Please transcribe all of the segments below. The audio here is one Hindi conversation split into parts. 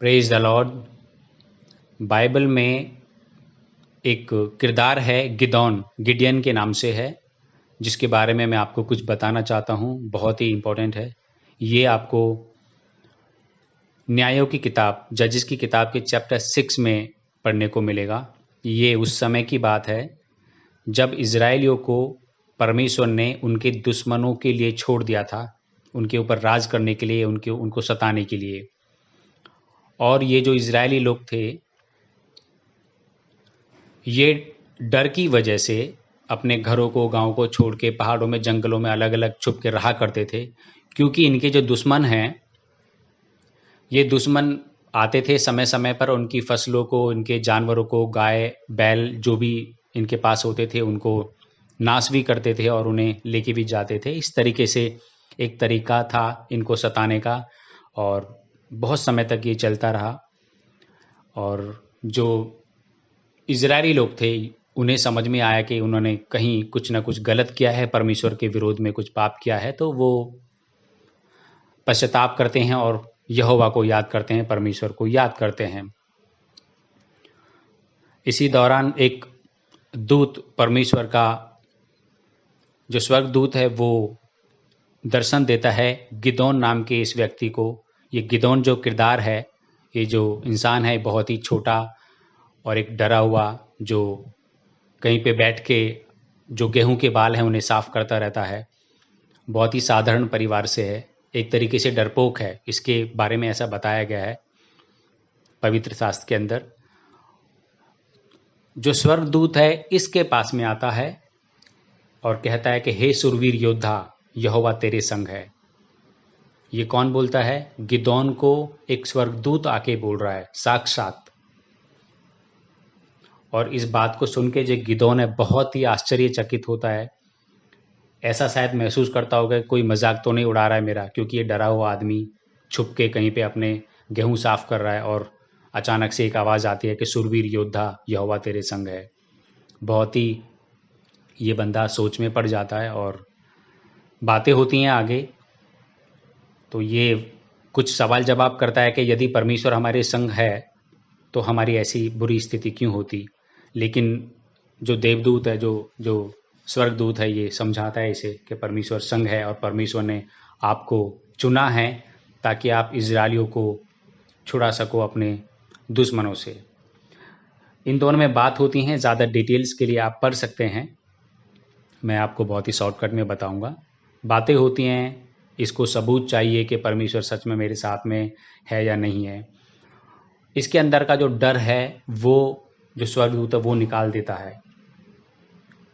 Praise the Lord. बाइबल में एक किरदार है गिडियन के नाम से है, जिसके बारे में मैं आपको कुछ बताना चाहता हूँ। बहुत ही इम्पोर्टेंट है। ये आपको न्यायों की किताब, जजेस की किताब के चैप्टर 6 में पढ़ने को मिलेगा। ये उस समय की बात है जब इज़राइलियों को परमेश्वर ने उनके दुश्मनों के लिए छोड़ दिया था, उनके ऊपर राज करने के लिए, उनको सताने के लिए। और ये जो इज़राइली लोग थे, ये डर की वजह से अपने घरों को, गाँव को छोड़ के पहाड़ों में, जंगलों में अलग अलग छुप के रहा करते थे, क्योंकि इनके जो दुश्मन हैं, ये दुश्मन आते थे समय समय पर उनकी फसलों को, इनके जानवरों को, गाय बैल जो भी इनके पास होते थे, उनको नाश भी करते थे और उन्हें लेके भी जाते थे। इस तरीके से एक तरीका था इनको सताने का, और बहुत समय तक ये चलता रहा। और जो इज़राइली लोग थे, उन्हें समझ में आया कि उन्होंने कहीं कुछ ना कुछ गलत किया है, परमेश्वर के विरोध में कुछ पाप किया है, तो वो पश्चाताप करते हैं और यहोवा को याद करते हैं, परमेश्वर को याद करते हैं। इसी दौरान एक दूत, परमेश्वर का जो स्वर्गदूत है, वो दर्शन देता है गिदोन नाम के इस व्यक्ति को। ये गिदोन जो किरदार है, ये जो इंसान है, बहुत ही छोटा और एक डरा हुआ, जो कहीं पे बैठ के जो गेहूं के बाल हैं उन्हें साफ करता रहता है। बहुत ही साधारण परिवार से है, एक तरीके से डरपोक है। इसके बारे में ऐसा बताया गया है पवित्र शास्त्र के अंदर। जो स्वर्गदूत है इसके पास में आता है और कहता है कि हे सुरवीर योद्धा, यहोवा तेरे संग है। ये कौन बोलता है? गिदोन को एक स्वर्गदूत आके बोल रहा है, साक्षात। और इस बात को सुन के जो गिदोन है, बहुत ही आश्चर्यचकित होता है। ऐसा शायद महसूस करता होगा कोई मजाक तो नहीं उड़ा रहा है मेरा, क्योंकि ये डरा हुआ आदमी छुप के कहीं पे अपने गेहूं साफ कर रहा है और अचानक से एक आवाज़ आती है कि सुरवीर योद्धा, यहोवा तेरे संग है। बहुत ही ये बंदा सोच में पड़ जाता है और बातें होती हैं आगे। तो ये कुछ सवाल जवाब करता है कि यदि परमेश्वर हमारे संग है तो हमारी ऐसी बुरी स्थिति क्यों होती। लेकिन जो देवदूत है, जो जो स्वर्गदूत है, ये समझाता है इसे कि परमेश्वर संग है और परमेश्वर ने आपको चुना है ताकि आप इजरायलियों को छुड़ा सको अपने दुश्मनों से। इन दोनों में बात होती हैं, ज़्यादा डिटेल्स के लिए आप पढ़ सकते हैं, मैं आपको बहुत ही शॉर्टकट में बताऊंगा। बातें होती हैं, इसको सबूत चाहिए कि परमेश्वर सच में मेरे साथ में है या नहीं है। इसके अंदर का जो डर है, वो जो स्वर्गदूत है वो निकाल देता है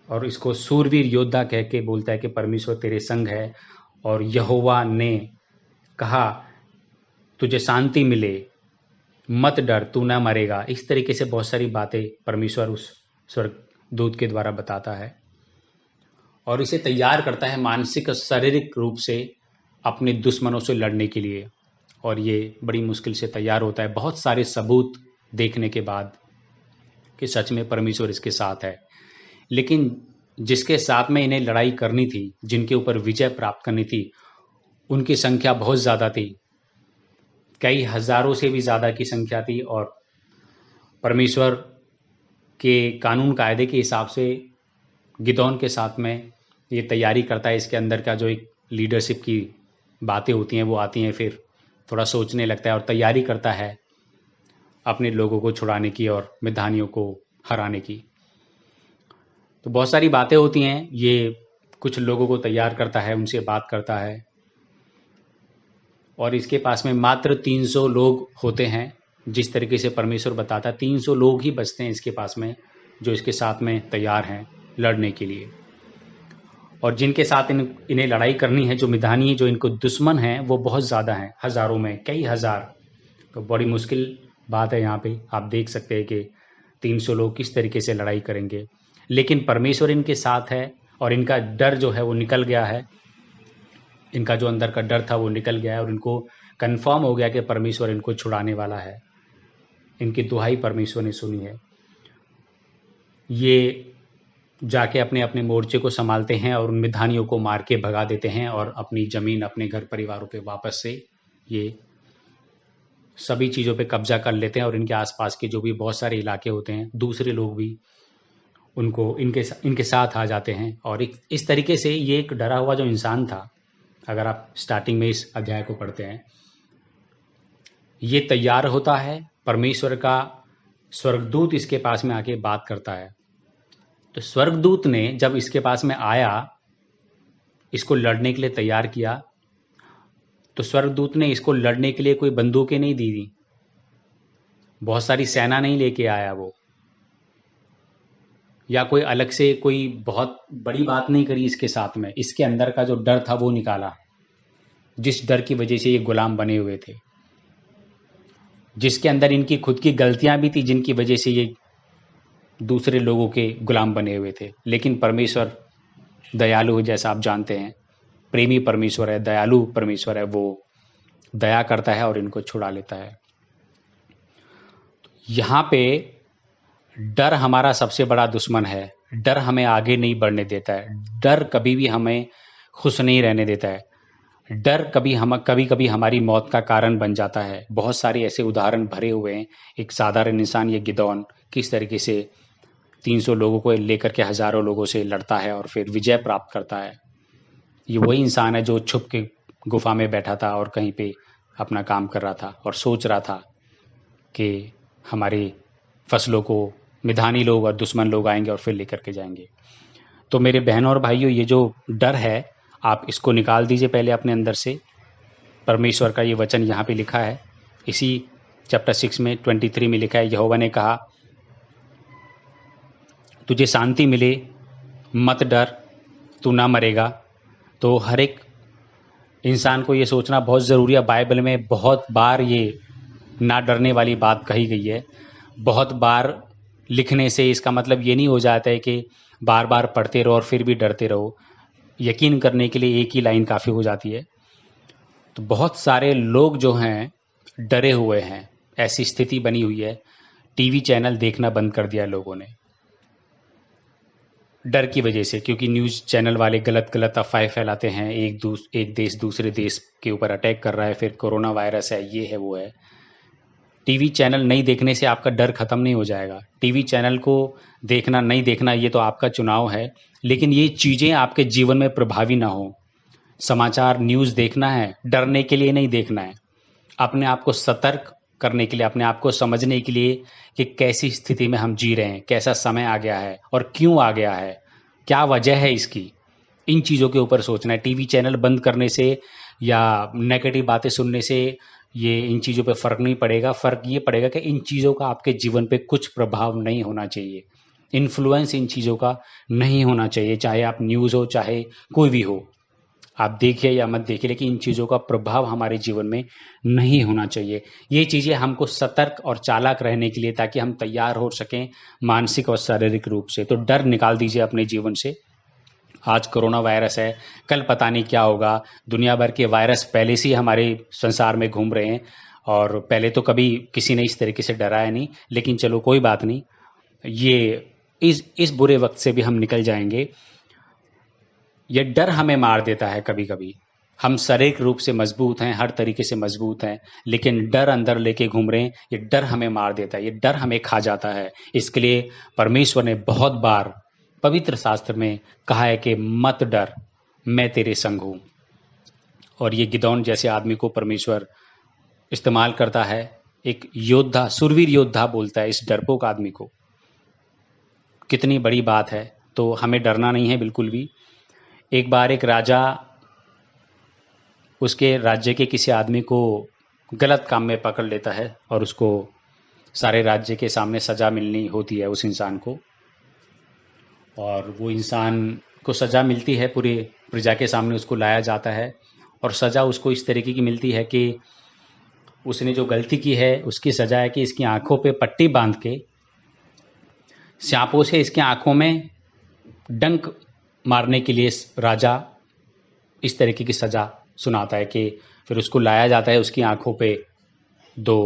और इसको सूरवीर योद्धा कह के बोलता है कि परमेश्वर तेरे संग है और यहोवा ने कहा तुझे शांति मिले, मत डर, तू ना मरेगा। इस तरीके से बहुत सारी बातें परमेश्वर उस स्वर्गदूत के द्वारा बताता है और इसे तैयार करता है मानसिक और शारीरिक रूप से अपने दुश्मनों से लड़ने के लिए। और ये बड़ी मुश्किल से तैयार होता है, बहुत सारे सबूत देखने के बाद कि सच में परमेश्वर इसके साथ है। लेकिन जिसके साथ में इन्हें लड़ाई करनी थी, जिनके ऊपर विजय प्राप्त करनी थी, उनकी संख्या बहुत ज़्यादा थी, कई हज़ारों से भी ज़्यादा की संख्या थी। और परमेश्वर के कानून कायदे के हिसाब से गिदोन के साथ में ये तैयारी करता है। इसके अंदर का जो एक लीडरशिप की बातें होती हैं वो आती हैं, फिर थोड़ा सोचने लगता है और तैयारी करता है अपने लोगों को छुड़ाने की और मिद्यानियों को हराने की। तो बहुत सारी बातें होती हैं, ये कुछ लोगों को तैयार करता है, उनसे बात करता है। और इसके पास में मात्र 300 लोग होते हैं। जिस तरीके से परमेश्वर बताता है, 300 लोग ही बचते हैं इसके पास में, जो इसके साथ में तैयार हैं लड़ने के लिए। और जिनके साथ इन्हें लड़ाई करनी है, जो मिद्यानी, जो इनको दुश्मन हैं, वो बहुत ज़्यादा हैं, हज़ारों में, कई हज़ार। तो बड़ी मुश्किल बात है। यहाँ पे आप देख सकते हैं कि 300 लोग किस तरीके से लड़ाई करेंगे। लेकिन परमेश्वर इनके साथ है और इनका डर जो है वो निकल गया है। इनका जो अंदर का डर था वो निकल गया है और इनको कंफर्म हो गया कि परमेश्वर इनको छुड़ाने वाला है। इनकी दुहाई परमेश्वर ने सुनी है। ये जाके अपने अपने मोर्चे को संभालते हैं और उन मिद्यानियों को मार के भगा देते हैं और अपनी ज़मीन, अपने घर परिवारों पे वापस से ये सभी चीज़ों पे कब्जा कर लेते हैं और इनके आसपास के जो भी बहुत सारे इलाके होते हैं, दूसरे लोग भी उनको इनके साथ आ जाते हैं। और इस तरीके से ये एक डरा हुआ जो इंसान था, अगर आप स्टार्टिंग में इस अध्याय को पढ़ते हैं, ये तैयार होता है, परमेश्वर का स्वर्गदूत इसके पास में आके बात करता है। तो स्वर्गदूत ने जब इसके पास में आया, इसको लड़ने के लिए तैयार किया, तो स्वर्गदूत ने इसको लड़ने के लिए कोई बंदूकें नहीं दी थी, बहुत सारी सेना नहीं लेके आया वो, या कोई अलग से कोई बहुत बड़ी बात नहीं करी इसके साथ में। इसके अंदर का जो डर था वो निकाला, जिस डर की वजह से ये गुलाम बने हुए थे, जिसके अंदर इनकी खुद की गलतियां भी थी, जिनकी वजह से ये दूसरे लोगों के गुलाम बने हुए थे। लेकिन परमेश्वर दयालु है, जैसा आप जानते हैं, प्रेमी परमेश्वर है, दयालु परमेश्वर है, वो दया करता है और इनको छुड़ा लेता है। यहाँ पे डर हमारा सबसे बड़ा दुश्मन है। डर हमें आगे नहीं बढ़ने देता है, डर कभी भी हमें खुश नहीं रहने देता है। डर कभी कभी हमारी मौत का कारण बन जाता है। बहुत सारे ऐसे उदाहरण भरे हुए हैं। एक साधारण इंसान, ये गिदोन, किस तरीके से 300 लोगों को लेकर के हजारों लोगों से लड़ता है और फिर विजय प्राप्त करता है। ये वही इंसान है जो छुप के गुफा में बैठा था और कहीं पे अपना काम कर रहा था और सोच रहा था कि हमारी फसलों को मिधानी लोग और दुश्मन लोग आएंगे और फिर लेकर के जाएंगे। तो मेरे बहनों और भाइयों, ये जो डर है, आप इसको निकाल दीजिए पहले अपने अंदर से। परमेश्वर का ये वचन यहाँ पे लिखा है, इसी चैप्टर 6 में 23 में लिखा है, यहोवा ने कहा, तुझे शांति मिले, मत डर, तू ना मरेगा। तो हर एक इंसान को ये सोचना बहुत ज़रूरी है। बाइबल में बहुत बार ये ना डरने वाली बात कही गई है। बहुत बार लिखने से इसका मतलब ये नहीं हो जाता है कि बार बार पढ़ते रहो और फिर भी डरते रहो। यकीन करने के लिए एक ही लाइन काफ़ी हो जाती है। तो बहुत सारे लोग जो हैं डरे हुए हैं, ऐसी स्थिति बनी हुई है। टीवी चैनल देखना बंद कर दिया लोगों ने डर की वजह से, क्योंकि न्यूज़ चैनल वाले गलत गलत अफवाहें फैलाते हैं। एक देश दूसरे देश के ऊपर अटैक कर रहा है, फिर कोरोना वायरस है, ये है वो है। टीवी चैनल नहीं देखने से आपका डर ख़त्म नहीं हो जाएगा। टीवी चैनल को देखना नहीं देखना ये तो आपका चुनाव है, लेकिन ये चीज़ें आपके जीवन में प्रभावी ना हो। समाचार न्यूज़ देखना है, डरने के लिए नहीं देखना है, अपने आप को सतर्क करने के लिए, अपने आप को समझने के लिए कि कैसी स्थिति में हम जी रहे हैं, कैसा समय आ गया है और क्यों आ गया है, क्या वजह है इसकी। इन चीज़ों के ऊपर सोचना है। टीवी चैनल बंद करने से या नेगेटिव बातें सुनने से ये इन चीज़ों पे फ़र्क नहीं पड़ेगा। फ़र्क ये पड़ेगा कि इन चीज़ों का आपके जीवन पे कुछ प्रभाव नहीं होना चाहिए। इन्फ्लुएंस इन चीज़ों का नहीं होना चाहिए, चाहे आप न्यूज़ हो, चाहे कोई भी हो, आप देखिए या मत देखिए, लेकिन इन चीज़ों का प्रभाव हमारे जीवन में नहीं होना चाहिए। ये चीज़ें हमको सतर्क और चालाक रहने के लिए, ताकि हम तैयार हो सकें मानसिक और शारीरिक रूप से। तो डर निकाल दीजिए अपने जीवन से। आज कोरोना वायरस है, कल पता नहीं क्या होगा। दुनिया भर के वायरस पहले से ही हमारे संसार में घूम रहे हैं और पहले तो कभी किसी ने इस तरीके से डराया नहीं। लेकिन चलो कोई बात नहीं, ये इस बुरे वक्त से भी हम निकल जाएंगे। ये डर हमें मार देता है कभी कभी। हम शारीरिक रूप से मजबूत हैं, हर तरीके से मजबूत हैं, लेकिन डर अंदर लेके घूम रहे हैं। ये डर हमें मार देता है, ये डर हमें खा जाता है। इसके लिए परमेश्वर ने बहुत बार पवित्र शास्त्र में कहा है कि मत डर, मैं तेरे संग हूँ। और ये गिदौन जैसे आदमी को परमेश्वर इस्तेमाल करता है। एक योद्धा, सुरवीर योद्धा बोलता है इस डरपोक आदमी को। कितनी बड़ी बात है। तो हमें डरना नहीं है बिल्कुल भी। एक बार एक राजा उसके राज्य के किसी आदमी को गलत काम में पकड़ लेता है और उसको सारे राज्य के सामने सज़ा मिलनी होती है उस इंसान को। और वो इंसान को सज़ा मिलती है, पूरे प्रजा के सामने उसको लाया जाता है। और सज़ा उसको इस तरीके की मिलती है कि उसने जो गलती की है उसकी सज़ा है कि इसकी आंखों पे पट्टी बांध के स्यापों से इसकी आंखों में डंक मारने के लिए राजा इस तरीके की सज़ा सुनाता है कि फिर उसको लाया जाता है, उसकी आंखों पे 2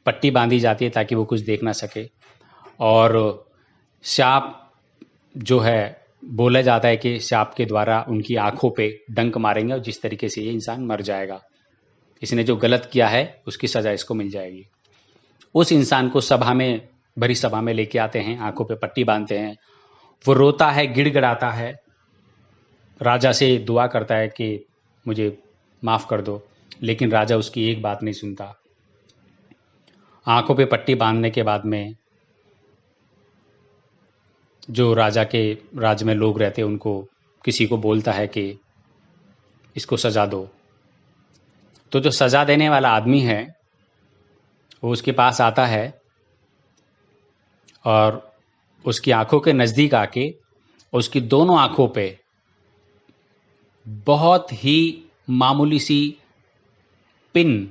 पट्टी बांधी जाती है ताकि वो कुछ देख ना सके। और शाप जो है, बोला जाता है कि शाप के द्वारा उनकी आंखों पे डंक मारेंगे और जिस तरीके से ये इंसान मर जाएगा। इसने जो गलत किया है उसकी सज़ा इसको मिल जाएगी। उस इंसान को सभा में, भरी सभा में लेके आते हैं, आंखों पे पट्टी बांधते हैं, वो रोता है, गिड़गिड़ाता है, राजा से दुआ करता है कि मुझे माफ़ कर दो, लेकिन राजा उसकी एक बात नहीं सुनता। आंखों पे पट्टी बांधने के बाद में जो राजा के राज में लोग रहते हैं उनको किसी को बोलता है कि इसको सज़ा दो। तो जो सज़ा देने वाला आदमी है वो उसके पास आता है और उसकी आंखों के नज़दीक आके उसकी दोनों आंखों पे बहुत ही मामूली सी पिन,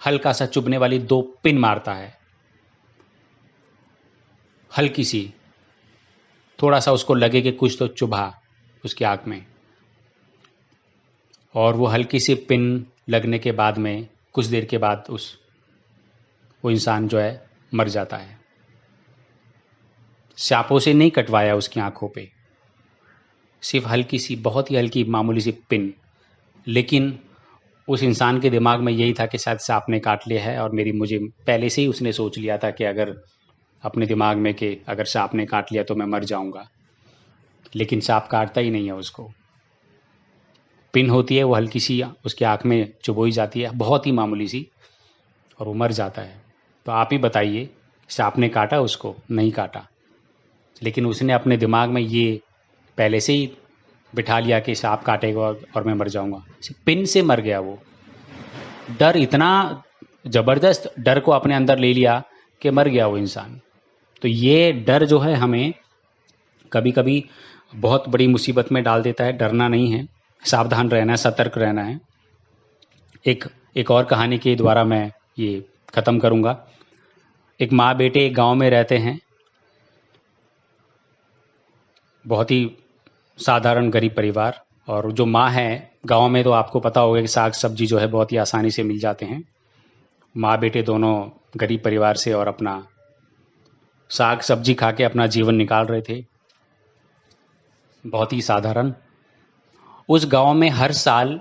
हल्का सा चुभने वाली 2 पिन मारता है, हल्की सी, थोड़ा सा उसको लगे कि कुछ तो चुभा उसकी आंख में। और वो हल्की सी पिन लगने के बाद में कुछ देर के बाद वो इंसान जो है मर जाता है। सांपों से नहीं कटवाया उसकी आंखों पे, सिर्फ हल्की सी, बहुत ही हल्की मामूली सी पिन। लेकिन उस इंसान के दिमाग में यही था कि शायद सांप ने काट लिया है, और मुझे पहले से ही उसने सोच लिया था कि अगर अपने दिमाग में कि अगर सांप ने काट लिया तो मैं मर जाऊंगा। लेकिन सांप काटता ही नहीं है उसको। पिन होती है वो हल्की सी उसकी आँख में चुभोई जाती है, बहुत ही मामूली सी, और वो मर जाता है। तो आप ही बताइए, सांप ने काटा उसको? नहीं काटा। लेकिन उसने अपने दिमाग में ये पहले से ही बिठा लिया कि सांप काटेगा और मैं मर जाऊंगा। पिन से मर गया वो। डर, इतना ज़बरदस्त डर को अपने अंदर ले लिया कि मर गया वो इंसान। तो ये डर जो है हमें कभी कभी बहुत बड़ी मुसीबत में डाल देता है। डरना नहीं है, सावधान रहना है, सतर्क रहना है। एक और कहानी के द्वारा मैं ये ख़त्म करूँगा। एक माँ बेटे एक गांव में रहते हैं, बहुत ही साधारण गरीब परिवार। और जो माँ है, गांव में तो आपको पता होगा कि साग सब्जी जो है बहुत ही आसानी से मिल जाते हैं। माँ बेटे दोनों गरीब परिवार से और अपना साग सब्जी खा के अपना जीवन निकाल रहे थे, बहुत ही साधारण। उस गांव में हर साल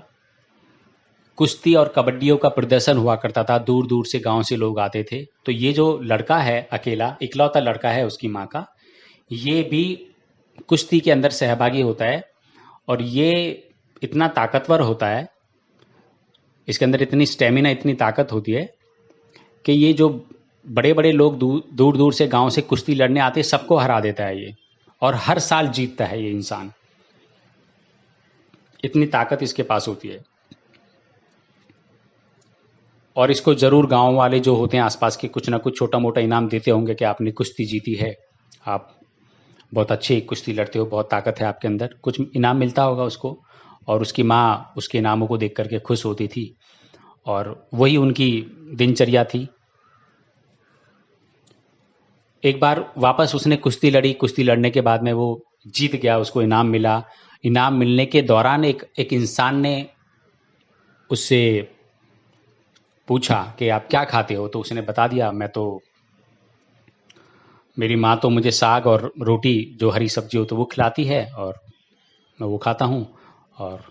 कुश्ती और कबड्डियों का प्रदर्शन हुआ करता था, दूर दूर से गांव से लोग आते थे। तो ये जो लड़का है, अकेला इकलौता लड़का है उसकी माँ का, ये भी कुश्ती के अंदर सहभागी होता है। और ये इतना ताकतवर होता है, इसके अंदर इतनी स्टेमिना, इतनी ताकत होती है कि ये जो बड़े बड़े लोग दूर दूर से गांव से कुश्ती लड़ने आते हैं, सबको हरा देता है ये। और हर साल जीतता है ये इंसान, इतनी ताकत इसके पास होती है। और इसको ज़रूर गांव वाले जो होते हैं आसपास के कुछ ना कुछ छोटा मोटा इनाम देते होंगे कि आपने कुश्ती जीती है, आप बहुत अच्छी कुश्ती लड़ते हो, बहुत ताकत है आपके अंदर, कुछ इनाम मिलता होगा उसको। और उसकी माँ उसके इनामों को देख करके खुश होती थी, और वही उनकी दिनचर्या थी। एक बार वापस उसने कुश्ती लड़ी, कुश्ती लड़ने के बाद में वो जीत गया, उसको इनाम मिला। इनाम मिलने के दौरान एक इंसान ने उससे पूछा कि आप क्या खाते हो? तो उसने बता दिया, मेरी माँ तो मुझे साग और रोटी, जो हरी सब्जी हो तो वो खिलाती है, और मैं वो खाता हूँ। और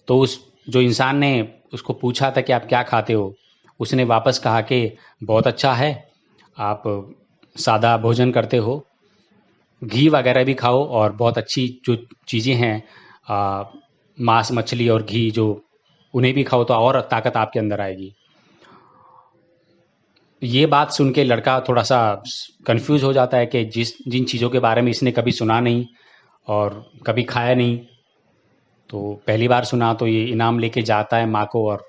तो उस जो इंसान ने उसको पूछा था कि आप क्या खाते हो, उसने वापस कहा कि बहुत अच्छा है, आप सादा भोजन करते हो, घी वगैरह भी खाओ, और बहुत अच्छी जो चीज़ें हैं, मांस मछली और घी, जो उन्हें भी खाओ तो और ताकत आपके अंदर आएगी। ये बात सुन के लड़का थोड़ा सा कंफ्यूज हो जाता है कि जिन चीज़ों के बारे में इसने कभी सुना नहीं और कभी खाया नहीं, तो पहली बार सुना। तो ये इनाम लेके जाता है माँ को, और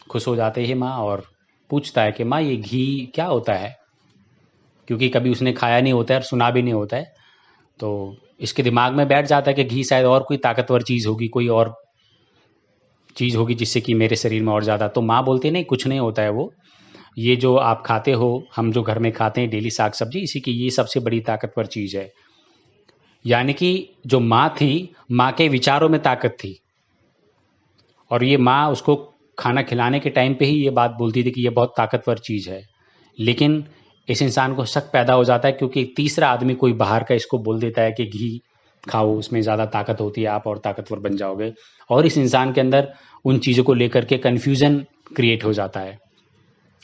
खुश हो जाते हैं माँ, और पूछता है कि माँ ये घी क्या होता है, क्योंकि कभी उसने खाया नहीं होता है और सुना भी नहीं होता है। तो इसके दिमाग में बैठ जाता है कि घी शायद और कोई ताकतवर चीज़ होगी, कोई और चीज़ होगी जिससे कि मेरे शरीर में और ज़्यादा। तो माँ बोलती नहीं, कुछ नहीं होता है वो, ये जो आप खाते हो, हम जो घर में खाते हैं डेली साग सब्जी, इसी की ये सबसे बड़ी ताकतवर चीज़ है। यानी कि जो माँ थी, माँ के विचारों में ताकत थी, और ये माँ उसको खाना खिलाने के टाइम पे ही ये बात बोलती थी कि ये बहुत ताकतवर चीज़ है। लेकिन इस इंसान को शक पैदा हो जाता है, क्योंकि तीसरा आदमी कोई बाहर का इसको बोल देता है कि घी खाओ, उसमें ज़्यादा ताकत होती है, आप और ताकतवर बन जाओगे। और इस इंसान के अंदर उन चीज़ों को लेकर के कन्फ्यूज़न क्रिएट हो जाता है,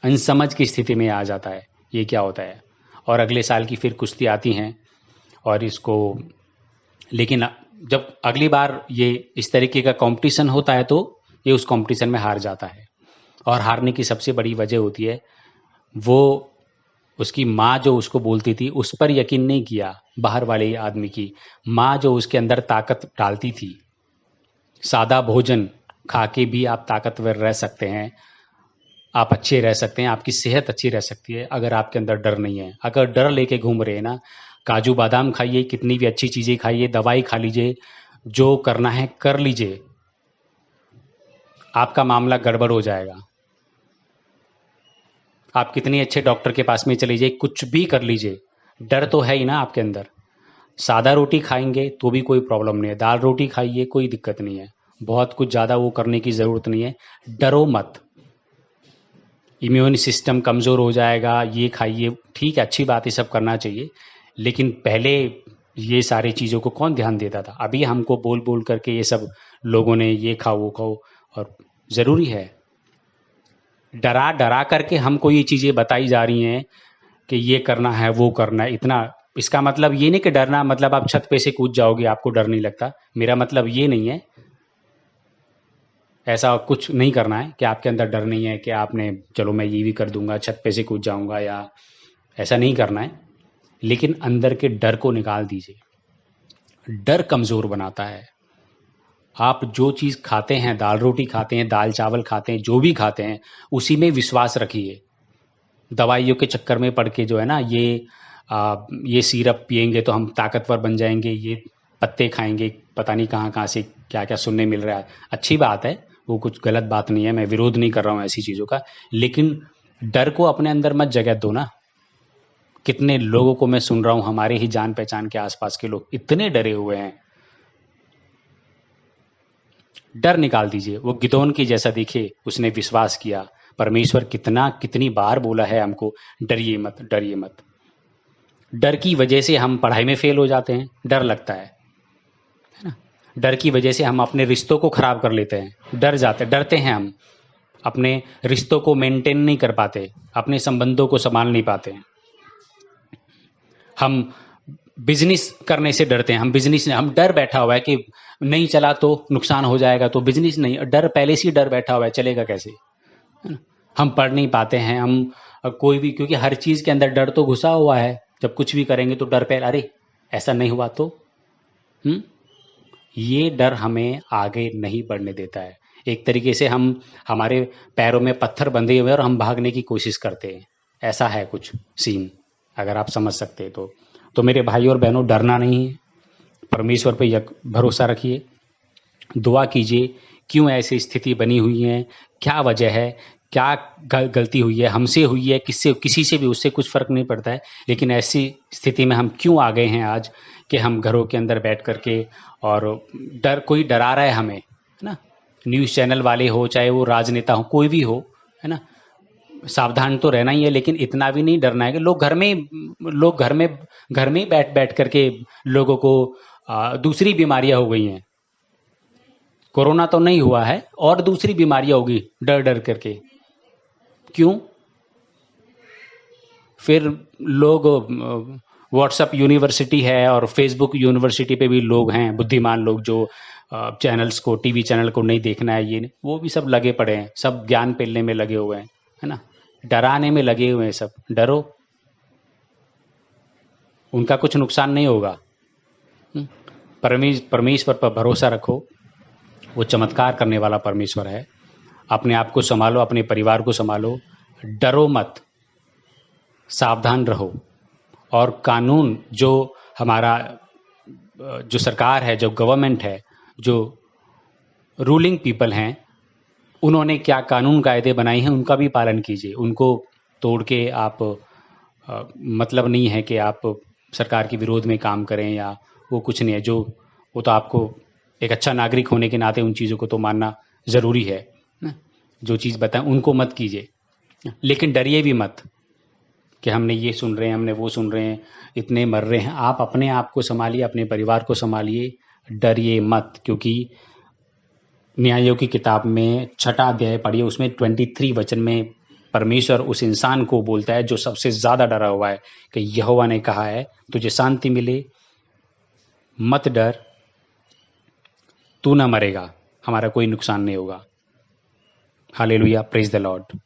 अनसमझ की स्थिति में आ जाता है ये क्या होता है। और अगले साल की फिर कुश्ती आती हैं और इसको, लेकिन जब अगली बार ये इस तरीके का कंपटीशन होता है तो ये उस कंपटीशन में हार जाता है। और हारने की सबसे बड़ी वजह होती है वो उसकी माँ जो उसको बोलती थी उस पर यकीन नहीं किया, बाहर वाले आदमी की माँ जो उसके अंदर ताकत डालती थी। सादा भोजन खा के भी आप ताकतवर रह सकते हैं, आप अच्छे रह सकते हैं, आपकी सेहत अच्छी रह सकती है अगर आपके अंदर डर नहीं है। अगर डर लेके घूम रहे हैं ना, काजू बादाम खाइए, कितनी भी अच्छी चीज़ें खाइए, दवाई खा लीजिए, जो करना है कर लीजिए, आपका मामला गड़बड़ हो जाएगा। आप कितने अच्छे डॉक्टर के पास में चले जाइए, कुछ भी कर लीजिए, डर तो है ही ना आपके अंदर। सादा रोटी खाएंगे तो भी कोई प्रॉब्लम नहीं है, दाल रोटी खाइए कोई दिक्कत नहीं है, बहुत कुछ ज़्यादा वो करने की ज़रूरत नहीं है। डरो मत, इम्यून सिस्टम कमज़ोर हो जाएगा, ये खाइए, ठीक है, अच्छी बात है, सब करना चाहिए, लेकिन पहले ये सारी चीज़ों को कौन ध्यान देता था? अभी हमको बोल बोल करके ये सब लोगों ने ये खाओ वो खाओ, और ज़रूरी है, डरा डरा करके हमको ये चीज़ें बताई जा रही हैं कि ये करना है वो करना है। इतना, इसका मतलब ये नहीं कि डरना मतलब आप छत पे से कूद जाओगे आपको डर नहीं लगता, मेरा मतलब ये नहीं है। ऐसा कुछ नहीं करना है कि आपके अंदर डर नहीं है कि आपने चलो मैं ये भी कर दूंगा, छत पे से कूद जाऊंगा, या ऐसा नहीं करना है। लेकिन अंदर के डर को निकाल दीजिए, डर कमज़ोर बनाता है। आप जो चीज़ खाते हैं, दाल रोटी खाते हैं, दाल चावल खाते हैं, जो भी खाते हैं, उसी में विश्वास रखिए। दवाइयों के चक्कर में पड़ के जो है ना, ये सिरप पिएंगे तो हम ताकतवर बन जाएंगे, ये पत्ते खाएंगे, पता नहीं कहाँ कहाँ से क्या क्या सुनने मिल रहा है। अच्छी बात है, वो कुछ गलत बात नहीं है, मैं विरोध नहीं कर रहा हूँ ऐसी चीज़ों का, लेकिन डर को अपने अंदर मत जगह दो ना। कितने लोगों को मैं सुन रहा हूँ, हमारे ही जान पहचान के आसपास के लोग इतने डरे हुए हैं। डर निकाल दीजिए। वो गिदोन की जैसा दिखे, उसने विश्वास किया। परमेश्वर कितनी बार बोला है हमको, डरिए मत, डरिए मत। डर की वजह से हम पढ़ाई में फेल हो जाते हैं, डर लगता है ना। डर की वजह से हम अपने रिश्तों को खराब कर लेते हैं, डरते हैं हम, अपने रिश्तों को मेंटेन नहीं कर पाते, अपने संबंधों को संभाल नहीं पाते हैं। हम बिजनेस करने से डरते हैं, हम डर बैठा हुआ है कि नहीं चला तो नुकसान हो जाएगा, तो बिजनेस नहीं, डर पहले से ही डर बैठा हुआ है, चलेगा कैसे, है ना। हम पढ़ नहीं पाते हैं, हम कोई भी, क्योंकि हर चीज़ के अंदर डर तो घुसा हुआ है। जब कुछ भी करेंगे तो डर पे, अरे ऐसा नहीं हुआ तो, ये डर हमें आगे नहीं बढ़ने देता है। एक तरीके से हमारे पैरों में पत्थर बंधे हुए और हम भागने की कोशिश करते हैं, ऐसा है कुछ सीन, अगर आप समझ सकते हैं तो मेरे भाई और बहनों, डरना नहीं है, परमेश्वर पे भरोसा रखिए, दुआ कीजिए। क्यों ऐसी स्थिति बनी हुई है, क्या वजह है, क्या गलती हुई है, हमसे हुई है, किसी से भी, उससे कुछ फ़र्क नहीं पड़ता है, लेकिन ऐसी स्थिति में हम क्यों आ गए हैं आज कि हम घरों के अंदर बैठ करके, और कोई डरा रहा है हमें, है ना। न्यूज़ चैनल वाले हो, चाहे वो राजनेता हो, कोई भी हो, है ना, सावधान तो रहना ही है, लेकिन इतना भी नहीं डरना है कि लोग घर में ही बैठ बैठ करके लोगों को दूसरी बीमारियां हो गई हैं। कोरोना तो नहीं हुआ है, और दूसरी बीमारियां होगी डर डर करके। क्यों? फिर लोग, व्हाट्सएप यूनिवर्सिटी है और फेसबुक यूनिवर्सिटी पे भी लोग हैं, बुद्धिमान लोग, जो चैनल्स को, टीवी चैनल को नहीं देखना है, ये वो भी सब लगे पड़े हैं, सब ज्ञान पेलने में लगे हुए हैं, है ना, डराने में लगे हुए हैं सब। डरो, उनका कुछ नुकसान नहीं होगा। परमेश्वर पर भरोसा रखो, वो चमत्कार करने वाला परमेश्वर है। अपने आप को संभालो, अपने परिवार को संभालो, डरो मत, सावधान रहो। और कानून, जो हमारा जो सरकार है, जो गवर्नमेंट है, जो रूलिंग पीपल हैं, उन्होंने क्या कानून कायदे बनाए हैं, उनका भी पालन कीजिए। उनको तोड़ के आप, मतलब नहीं है कि आप सरकार के विरोध में काम करें, या वो कुछ नहीं है, वो तो आपको एक अच्छा नागरिक होने के नाते उन चीज़ों को तो मानना ज़रूरी है ना। जो चीज़ बताएं उनको मत कीजिए, लेकिन डरिए भी मत कि हमने ये सुन रहे हैं, हमने वो सुन रहे हैं, इतने मर रहे हैं। आप अपने आप को संभालिए, अपने परिवार को संभालिए, डरिए मत, क्योंकि न्यायों की किताब में 6 अध्याय पढ़िए, उसमें 23 वचन में परमेश्वर उस इंसान को बोलता है जो सबसे ज़्यादा डरा हुआ है कि यहोवा ने कहा है तुझे शांति मिले, मत डर, तू ना मरेगा, हमारा कोई नुकसान नहीं होगा। Hallelujah, praise the Lord.